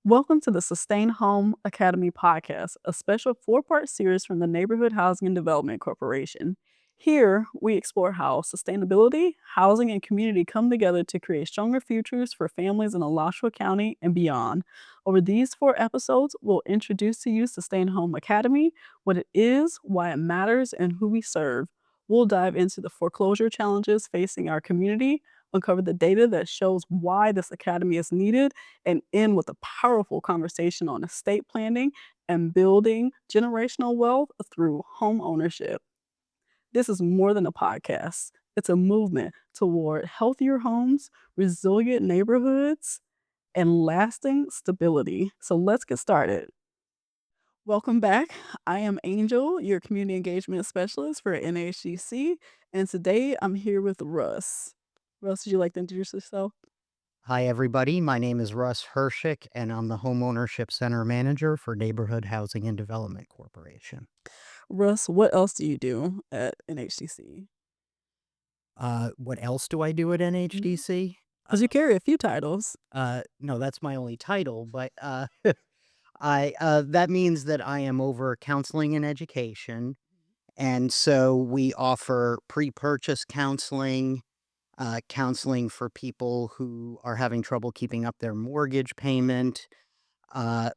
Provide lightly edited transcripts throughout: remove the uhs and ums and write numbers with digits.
Welcome to the Sustain Home Academy podcast, a special four-part series from the Neighborhood Housing and Development Corporation. Here, we explore how sustainability, housing, and community come together to create stronger futures for families in Alachua County and beyond. Over these four episodes, we'll introduce to you Sustain Home Academy, what it is, why it matters, and who we serve. We'll dive into the foreclosure challenges facing our community, uncover the data that shows why this academy is needed, and end with a powerful conversation on estate planning and building generational wealth through home ownership. This is more than a podcast, it's a movement toward healthier homes, resilient neighborhoods, and lasting stability. So let's get started. Welcome back. I am Angel, your community engagement specialist for NHDC, and today I'm here with Russ. Russ, would you like to introduce yourself? Hi, everybody. My name is Russ Hirshik, and I'm the Homeownership Center Manager for Neighborhood Housing and Development Corporation. Russ, what else do you do at NHDC? What else do I do at NHDC? Because you carry a few titles. No, that's my only title, but that means that I am over counseling and education, and so we offer pre-purchase counseling, counseling for people who are having trouble keeping up their mortgage payment,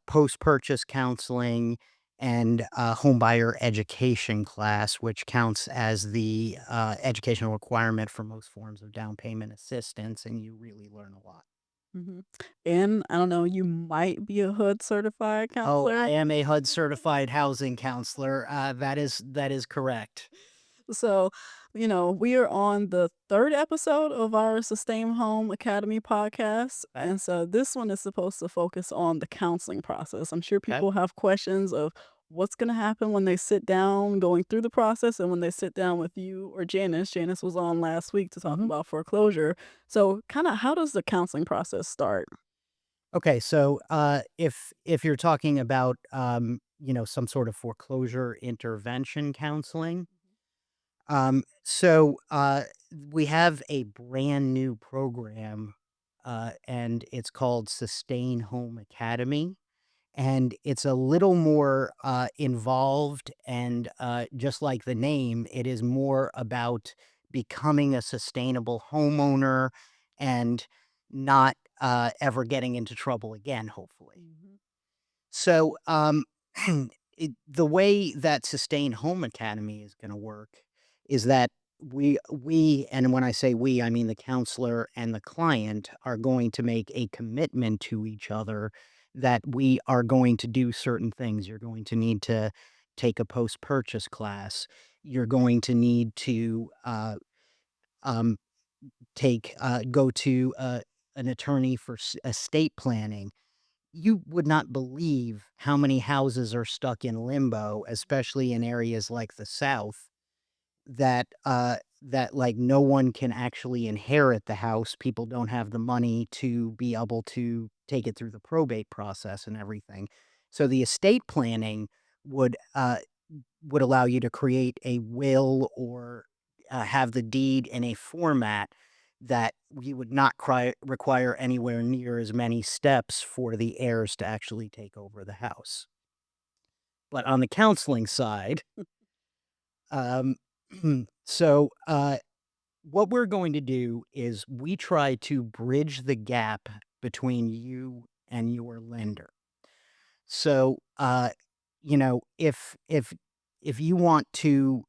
post-purchase counseling, and a homebuyer education class, which counts as the educational requirement for most forms of down payment assistance, and you really learn a lot. Mhm. And I don't know, you might be a HUD certified Oh, I counselor. am a HUD certified housing counselor. That is correct. So, we are on the third episode of our Sustain Home Academy podcast. Okay. And so this one is supposed to focus on the counseling process. I'm sure Okay. people have questions of what's going to happen when they sit down going through the process and when they sit down with you or Janice. Janice was on last week to talk Mhm. about foreclosure. So, kind of how does the counseling process start? Okay, so if you're talking about some sort of foreclosure intervention counseling, we have a brand new program, and it's called Sustain Home Academy, and it's a little more involved, and just like the name, it is more about becoming a sustainable homeowner and not ever getting into trouble again, hopefully. Mhm. So, the way that Sustain Home Academy is gonna work is that and when I say we, I mean the counselor and the client are going to make a commitment to each other that we are going to do certain things. You're going to need to take a post-purchase class. You're going to need to, um, go to, an attorney for estate planning. You would not believe how many houses are stuck in limbo, especially in areas like the South, like, no one can actually inherit the house. People don't have the money to be able to take it through the probate process and everything. So the estate planning would, uh would allow you to create a will or, have the deed in a format that you would not require anywhere near as many steps for the heirs to actually take over the house. But on the counseling side, um, what we're going to do is we try to bridge the gap between you and your lender. So, if you want to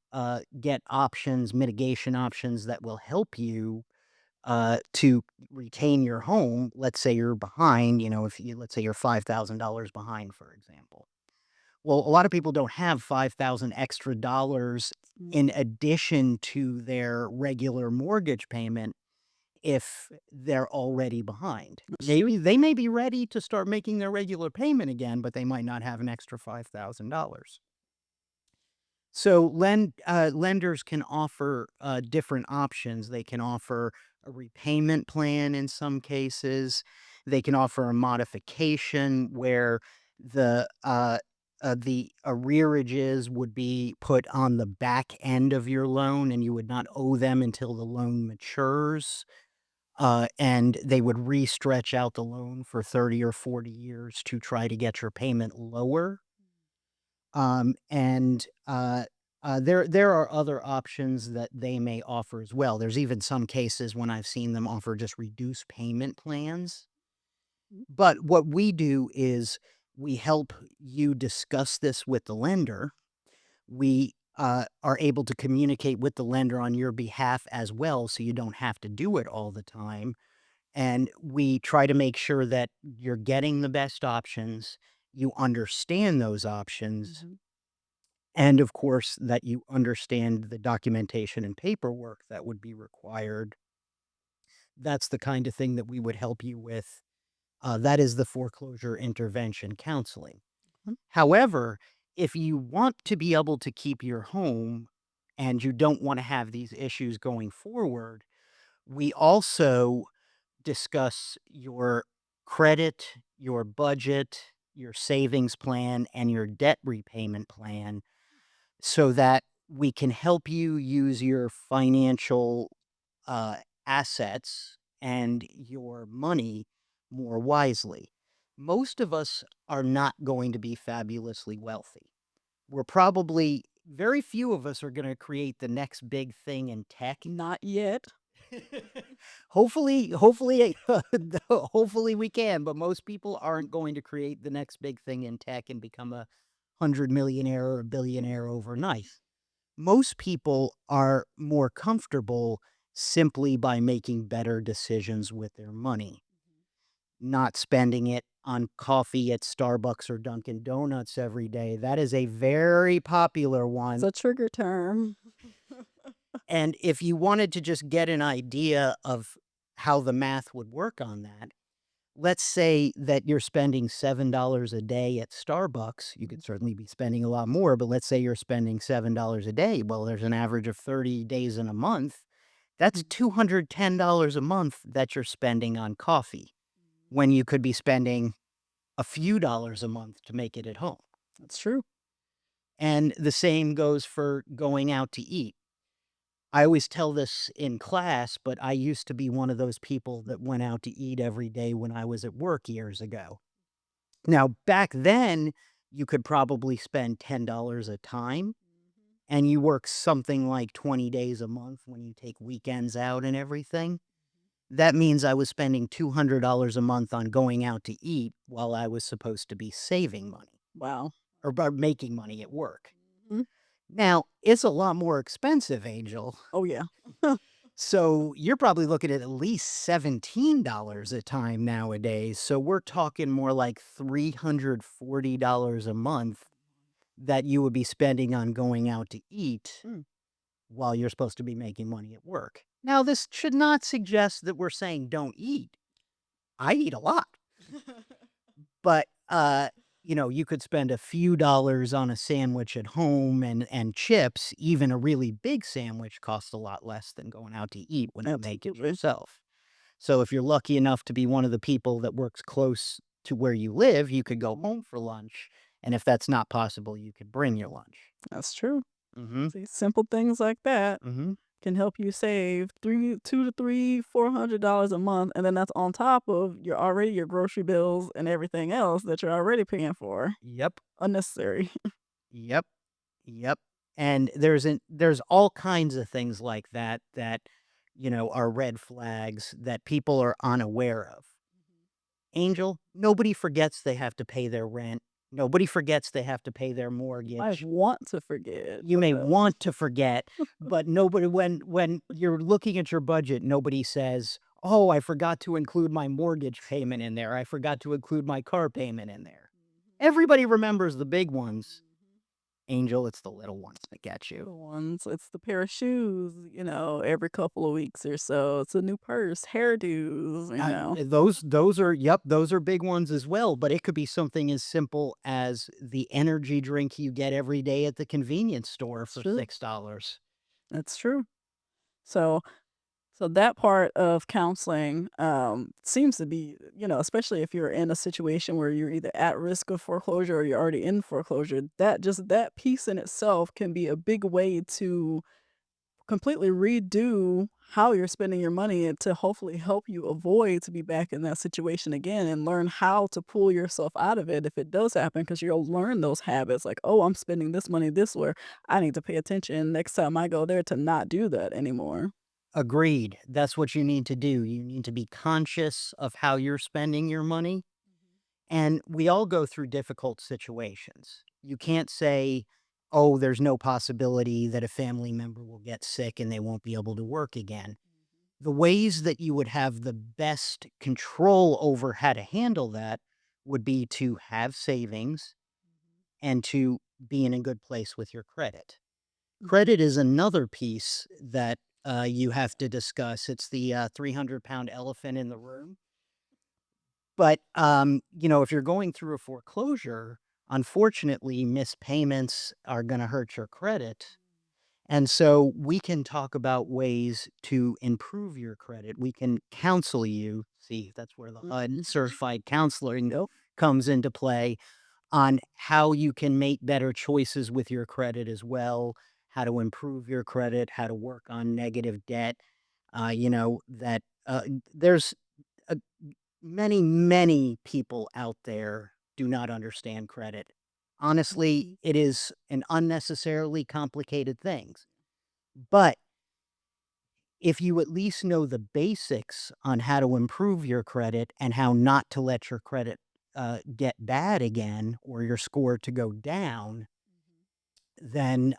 get options, mitigation options that will help you to retain your home, let's say you're behind, if you let's say you're $5,000 behind, for example. Well, a lot of people don't have 5,000 extra dollars Mm. in addition to their regular mortgage payment if they're already behind. Maybe they may be ready to start making their regular payment again, but they might not have an extra $5,000. So lenders can offer different options. They can offer a repayment plan in some cases. They can offer a modification where the arrearages would be put on the back end of your loan, and you would not owe them until the loan matures. and they would re-stretch out the loan for 30 or 40 years to try to get your payment lower. And there are other options that they may offer as well. There's even some cases when I've seen them offer just reduced payment plans. Mhm. But what we do is we help you discuss this with the lender. We are able to communicate with the lender on your behalf as well, so you don't have to do it all the time. And we try to make sure that you're getting the best options, you understand those options, Mhm. and of course, that you understand the documentation and paperwork that would be required. That's the kind of thing that we would help you with. That is the foreclosure intervention counseling. Mhm. However, if you want to be able to keep your home and you don't want to have these issues going forward, we also discuss your credit, your budget, your savings plan, and your debt repayment plan so that we can help you use your financial uh, assets and your money more wisely. Most of us are not going to be fabulously wealthy. We're probably very few of us are going to create the next big thing in tech. Not yet. Hopefully, hopefully we can, but most people aren't going to create the next big thing in tech and become a 100 millionaire or a billionaire overnight. Most people are more comfortable simply by making better decisions with their money, not spending it on coffee at Starbucks or Dunkin' Donuts every day. That is a very popular It's one. a trigger term. And if you wanted to just get an idea of how the math would work on that, let's say that you're spending $7 a day at Starbucks. You Mhm. could certainly be spending a lot more, but let's say you're spending $7 a day. Well, there's an average of 30 days in a month. That's Mhm. $210 a month that you're spending on coffee when you could be spending a few dollars a month to make it at home. That's true. And the same goes for going out to eat. I always tell this in class, but I used to be one of those people that went out to eat every day when I was at work years ago. Now, back then, you could probably spend $10 a time, and you work something like 20 days a month when you take weekends out and everything. That means I was spending $200 a month on going out to eat while I was supposed to be saving money Wow. or making money at work. Mhm. Now, it's a lot more expensive, Angel. Oh, yeah. So you're probably looking at least $17 a time nowadays. So we're talking more like $340 a month that you would be spending on going out to eat Mm. while you're supposed to be making money at work. Now, this should not suggest that we're saying don't eat. I eat a lot, but you could spend a few dollars on a sandwich at home and chips. Even a really big sandwich costs a lot less than going out to eat when you make it Absolutely. yourself. So if you're lucky enough to be one of the people that works close to where you live, you could go Mhm. home for lunch. And if that's not possible, you could bring your lunch. That's true. Mhm. See, simple things like that Mhm. can help you save 2 to 3, $400 a month, and then that's on top of your grocery bills and everything else that you're already paying for. Yep. Unnecessary. Yep. Yep. And there's all kinds of things like that are red flags that people are unaware of. Angel, nobody forgets they have to pay their rent. Nobody forgets they have to pay their I mortgage. want to forget, You but may no. want to forget, but nobody when you're looking at your budget, nobody says, "Oh, I forgot to include my mortgage payment in there. I forgot to include my car payment in there." Everybody remembers the big ones. Angel, it's the little ones that get you. Little ones, it's the pair of shoes, every couple of weeks or so. It's a new purse, hairdos, Those are yep, those are big ones as well, but it could be something as simple as the energy drink you get every day at the convenience store That's for true. $6. That's true. So so that part of counseling, seems to be, especially if you're in a situation where you're either at risk of foreclosure or you're already in foreclosure, that piece in itself can be a big way to completely redo how you're spending your money and to hopefully help you avoid to be back in that situation again and learn how to pull yourself out of it if it does happen because you'll learn those habits like, oh, I'm spending this money this way. I need to pay attention next time I go there to not do that anymore. Agreed. That's what you need to do. You need to be conscious of how you're spending your money. And we all go through difficult situations. You can't say, oh, there's no possibility that a family member will get sick and they won't be able to work again. The ways that you would have the best control over how to handle that would be to have savings and to be in a good place with your credit. Mhm. Credit is another piece that you have to discuss. It's the 300-pound elephant in the room. But, if you're going through a foreclosure, unfortunately, missed payments are going to hurt your credit. And so we can talk about ways to improve your credit. We can counsel you. See, that's where the HUD Mhm. certified counseling Yep. comes into play on how you can make better choices with your credit as well, how to improve your credit, how to work on negative debt. That there's uh, many, many people out there do not understand credit. Honestly, Mhm. it is an unnecessarily complicated thing. But if you at least know the basics on how to improve your credit and how not to let your credit get bad again or your score to go down, then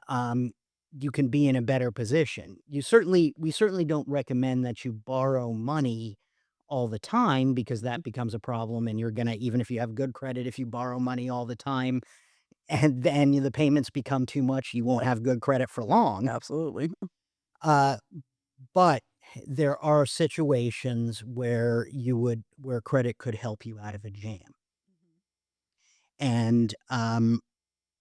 you can be in a better position. We certainly don't recommend that you borrow money all the time because that becomes a problem. And you're gonna, even if you have good credit, if you borrow money all the time and then the payments become too much, you won't have good credit for long. Absolutely. Uh, But there are situations where credit could help you out of a jam. And,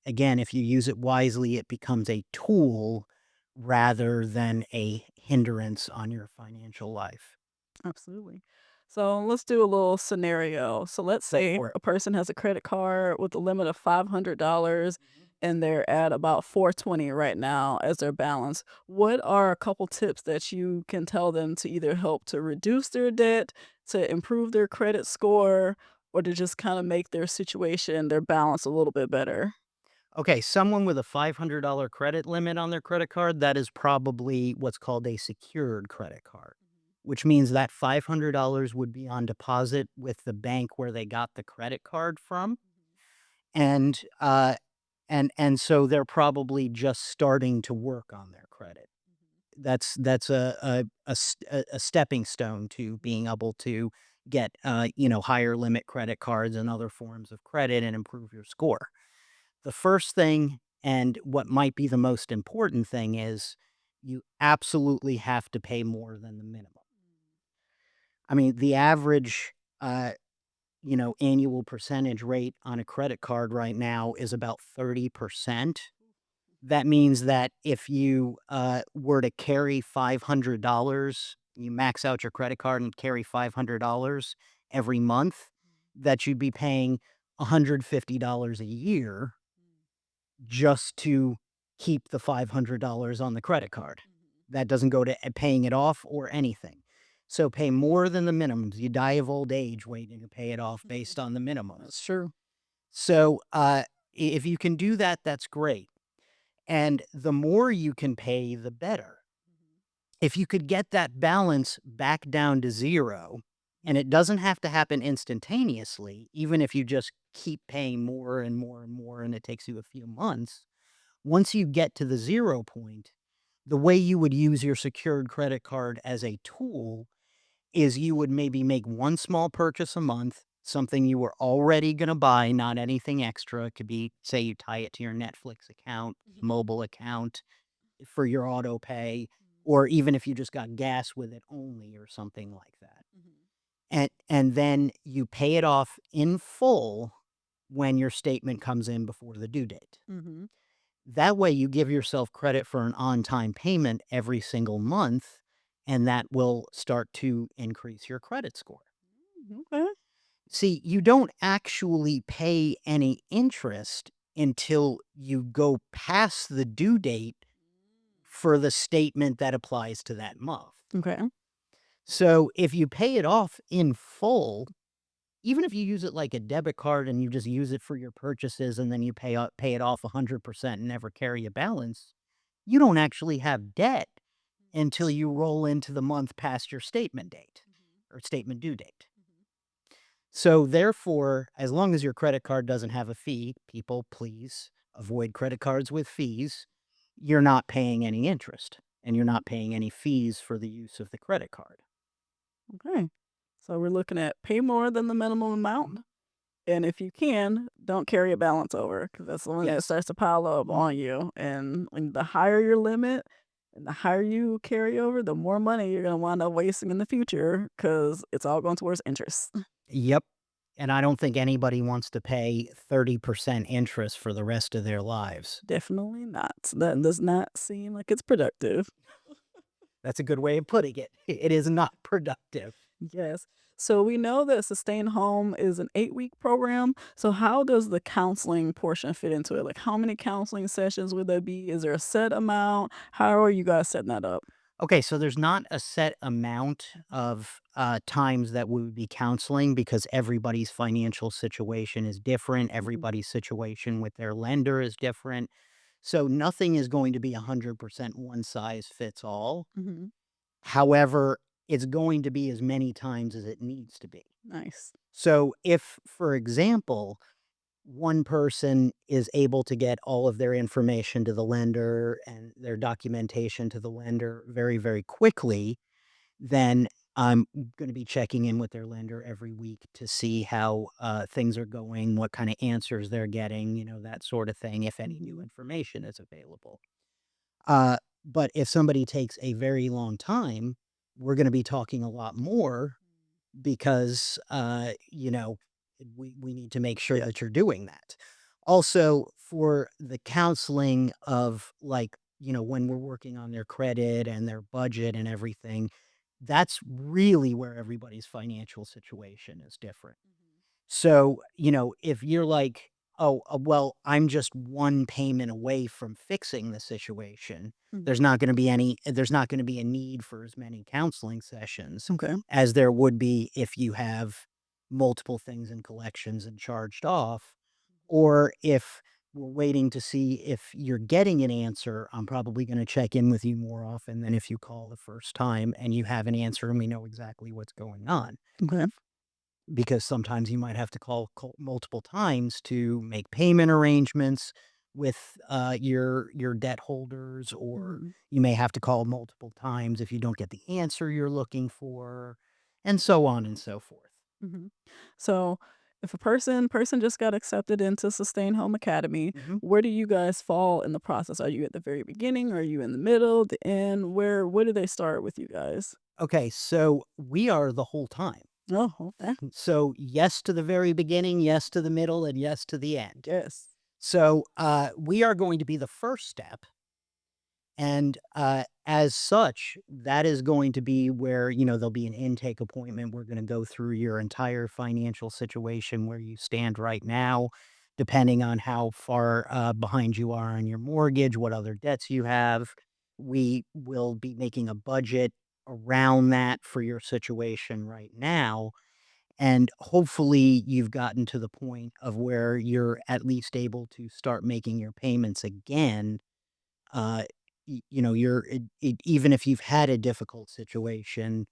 again, if you use it wisely, it becomes a tool rather than a hindrance on your financial life. Absolutely. So let's do a little scenario. So let's Go say for it. a person has a credit card with a limit of $500 and they're at about 420 right now as their balance. What are a couple tips that you can tell them to either help to reduce their debt, to improve their credit score, or to just kind of make their situation, their balance a little bit better? Okay, someone with a $500 credit limit on their credit card, that is probably what's called a secured credit card, which means that $500 would be on deposit with the bank where they got the credit card from. And, and so they're probably just starting to work on their credit. That's a stepping stone to being able to get, higher limit credit cards and other forms of credit and improve your score. The first thing, and what might be the most important thing, is you absolutely have to pay more than the minimum. I mean, the average, uh, annual percentage rate on a credit card right now is about 30%. That means that if you were to carry $500, you max out your credit card and carry $500 every month, that you'd be paying $150 a year just to keep the $500 on the credit card. That doesn't go to paying it off or anything. So pay more than the minimums. You die of old age waiting to pay it off based on the That's minimums. true. So if you can do that, that's great. And the more you can pay, the better. If you could get that balance back down to zero, and it doesn't have to happen instantaneously, even if you just keep paying more and more and more, and it takes you a few months, once you get to the 0 point, the way you would use your secured credit card as a tool is you would maybe make one small purchase a month, something you were already gonna buy, not anything extra. It could be, say, you tie it to your Netflix account, mobile account, for your auto pay, or even if you just got gas with it only or something like that. And then you pay it off in full when your statement comes in before the due date. Mhm. That way, you give yourself credit for an on-time payment every single month, and that will start to increase your credit score. Okay. See, you don't actually pay any interest until you go past the due date for the statement that applies to that month. Okay. So if you pay it off in full, even if you use it like a debit card and you just use it for your purchases and then you pay it off 100% and never carry a balance, you don't actually have debt until you roll into the month past your statement date or statement due date. So therefore, as long as your credit card doesn't have a fee, people please avoid credit cards with fees. You're not paying any interest and you're not paying any fees for the use of the credit card. Okay. So we're looking at pay more than the minimum amount. And if you can, don't carry a balance over because that's the one that Yes. starts to pile up Mhm. on you. And the higher your limit and the higher you carry over, the more money you're going to wind up wasting in the future because it's all going towards interest. Yep. And I don't think anybody wants to pay 30% interest for the rest of their lives. Definitely not. That does not seem like it's productive. That's a good way of putting it. It is not productive. Yes. So we know that Sustain Home is an 8-week program. So how does the counseling portion fit into it? Like how many counseling sessions would there be? Is there a set amount? How are you guys setting that up? Okay, so there's not a set amount of times that we would be counseling because everybody's financial situation is different. Mhm. Everybody's situation with their lender is different. So nothing is going to be 100% one size fits all. Mhm. However, it's going to be as many times as it needs to be. Nice. So if, for example, one person is able to get all of their information to the lender and their documentation to the lender very, very quickly, then I'm going to be checking in with their lender every week to see how things are going, what kind of answers they're getting, that sort of thing, if any new Mhm. information is available. Uh, but if somebody takes a very long time, we're going to be talking a lot more because, we need to make sure Yeah. that you're doing that. Also, for the counseling of like, when we're working on their credit and their budget and everything, that's really where everybody's financial situation is different. So, if you're like, "Oh, well, I'm just one payment away from fixing the situation," Mhm. there's not gonna be a need for as many counseling sessions Okay. as there would be if you have multiple things in collections and charged off, or if we're waiting to see if you're getting an answer, I'm probably gonna check in with you more often than if you call the first time and you have an answer and we know exactly what's going on. Okay. Because sometimes you might have to call multiple times to make payment arrangements with your debt holders, or Mhm. you may have to call multiple times if you don't get the answer you're looking for, and so on and so forth. Mhm. So, if a person just got accepted into Sustain Home Academy, Mhm. where do you guys fall in the process? Are you at the very beginning? Are you in the middle, the end? Where do they start with you guys? Okay, so we are the whole time. Oh, okay. So yes to the very beginning, yes to the middle, and yes to the end. Yes. So we are going to be the first step. And, as such, that is going to be where, there'll be an intake appointment. We're gonna go through your entire financial situation, where you stand right now, depending on how far, behind you are on your mortgage, what other debts you have. We will be making a budget around that for your situation right now, and hopefully, you've gotten to the point of where you're at least able to start making your payments again, uh, you're even if you've had a difficult situation,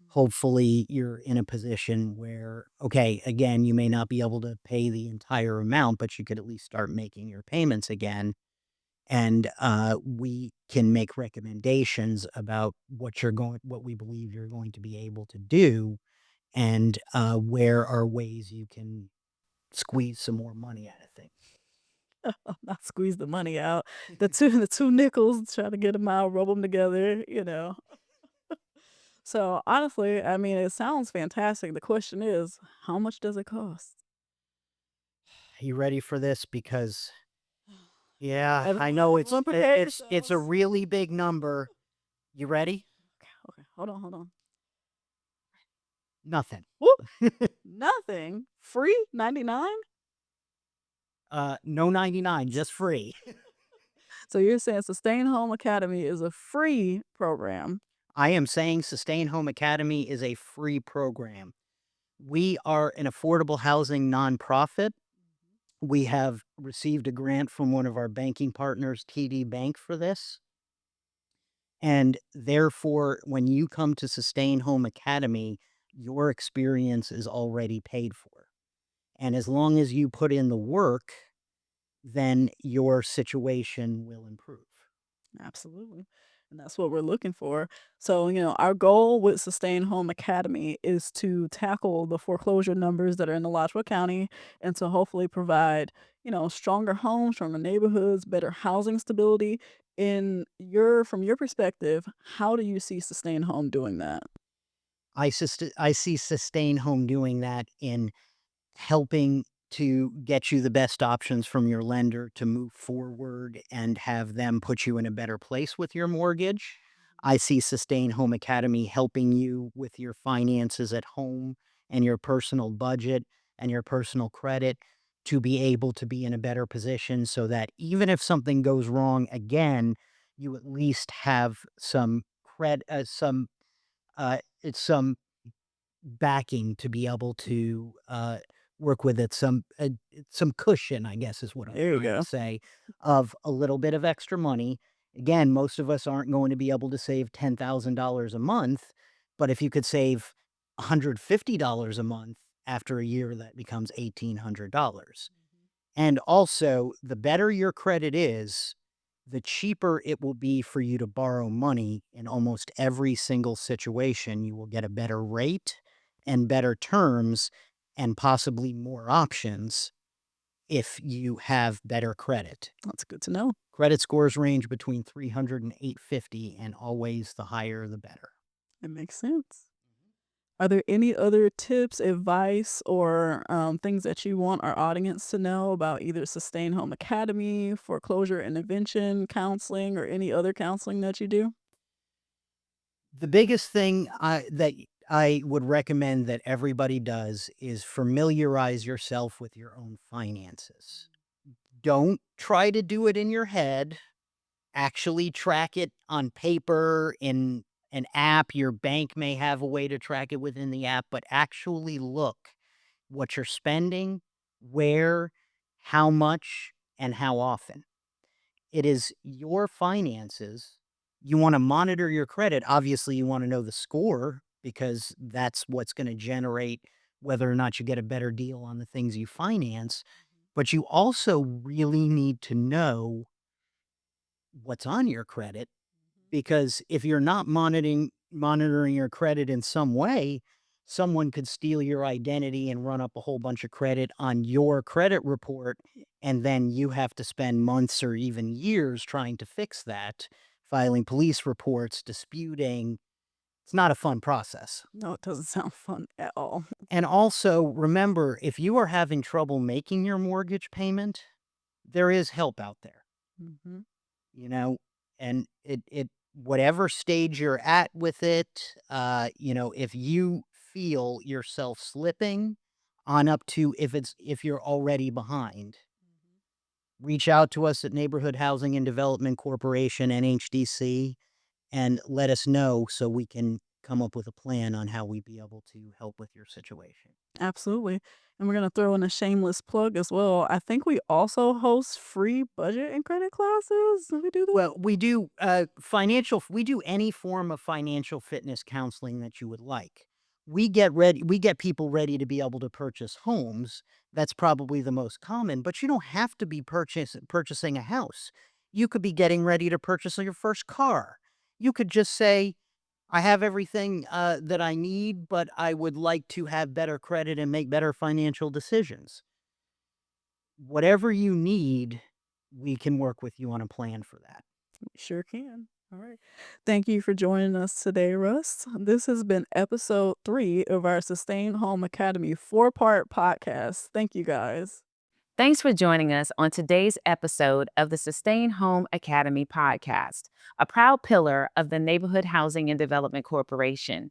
hopefully you're in a position where, okay, again, you may not be able to pay the entire amount, but you could at least start making your payments again. And we can make recommendations about what we believe you're going to be able to do, and where are ways you can squeeze some more money out of things. Not squeeze the money out. The two nickels, try to get them out, rub them together. So, honestly, I mean, it sounds fantastic. The question is, how much does it cost? Are you ready for this? Because yeah, I know Everyone prepare it's a yourselves. really big number. You ready? Okay, hold on. Nothing. Whoop! Nothing. Free 99? No 99, just free. So you're saying Sustain Home Academy is a free program. I am saying Sustain Home Academy is a free program. We are an affordable housing nonprofit. We have received a grant from one of our banking partners, TD Bank, for this. And therefore, when you come to Sustain Home Academy, your experience is already paid for. And as long as you put in the work, then your situation will improve. Absolutely. And that's what we're looking for. So, our goal with Sustain Home Academy is to tackle the foreclosure numbers that are in Alachua County and to hopefully provide, stronger homes, stronger neighborhoods, better housing stability. From your perspective, how do you see Sustain Home doing that? I see Sustain Home doing that in helping to get you the best options from your lender to move forward and have them put you in a better place with your mortgage. I see Sustain Home Academy helping you with your finances at home and your personal budget and your personal credit to be able to be in a better position so that even if something goes wrong again, you at least have some backing to be able to, work with it, some cushion, I guess, is what I'm There you trying to go. say, of a little bit of extra money. Again, most of us aren't going to be able to save $10,000 a month, but if you could save $150 a month after a year, that becomes $1,800. And also, the better your credit is, the cheaper it will be for you to borrow money in almost every single situation. You will get a better rate and better terms and possibly more options if you have better credit. That's good to know. Credit scores range between 300 and 850, and always the higher the better. It makes sense. Are there any other tips, advice, or things that you want our audience to know about either Sustain Home Academy, foreclosure intervention counseling, or any other counseling that you do? The biggest thing that I would recommend that everybody does is familiarize yourself with your own finances. Don't try to do it in your head. Actually track it on paper in an app. Your bank may have a way to track it within the app, but actually look what you're spending, where, how much, and how often. It is your finances. You want to monitor your credit. Obviously, you want to know the score because that's what's going to generate whether or not you get a better deal on the things you finance. But you also really need to know what's on your credit, because if you're not monitoring your credit in some way, someone could steal your identity and run up a whole bunch of credit on your credit report, and then you have to spend months or even years trying to fix that, filing police reports, disputing. It's not a fun process. No, it doesn't sound fun at all. And also remember, if you are having trouble making your mortgage payment, there is help out there. Mhm. You know, and it whatever stage you're at with it, if you feel yourself slipping on up to if you're already behind, reach out to us at Neighborhood Housing and Development Corporation, NHDC, and let us know so we can come up with a plan on how we be able to help with your situation. Absolutely. And we're gonna throw in a shameless plug as well. I think we also host free budget and credit classes. Do we do that? Well, we do any form of financial fitness counseling that you would like. We get people ready to be able to purchase homes. That's probably the most common, but you don't have to be purchasing a house. You could be getting ready to purchase your first car. You could just say, I have everything that I need, but I would like to have better credit and make better financial decisions. Whatever you need, we can work with you on a plan for that. We sure can. All right. Thank you for joining us today, Russ. This has been episode 3 of our Sustain Home Academy 4-part podcast. Thank you guys. Thanks for joining us on today's episode of the Sustain Home Academy podcast, a proud pillar of the Neighborhood Housing and Development Corporation.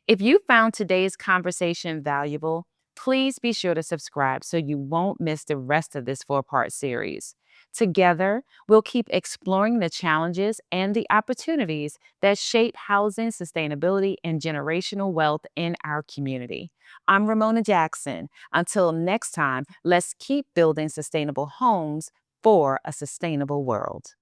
If you found today's conversation valuable, Please be sure to subscribe so you won't miss the rest of this 4-part series. Together, we'll keep exploring the challenges and the opportunities that shape housing, sustainability, and generational wealth in our community. I'm Ramona Jackson. Until next time, let's keep building sustainable homes for a sustainable world.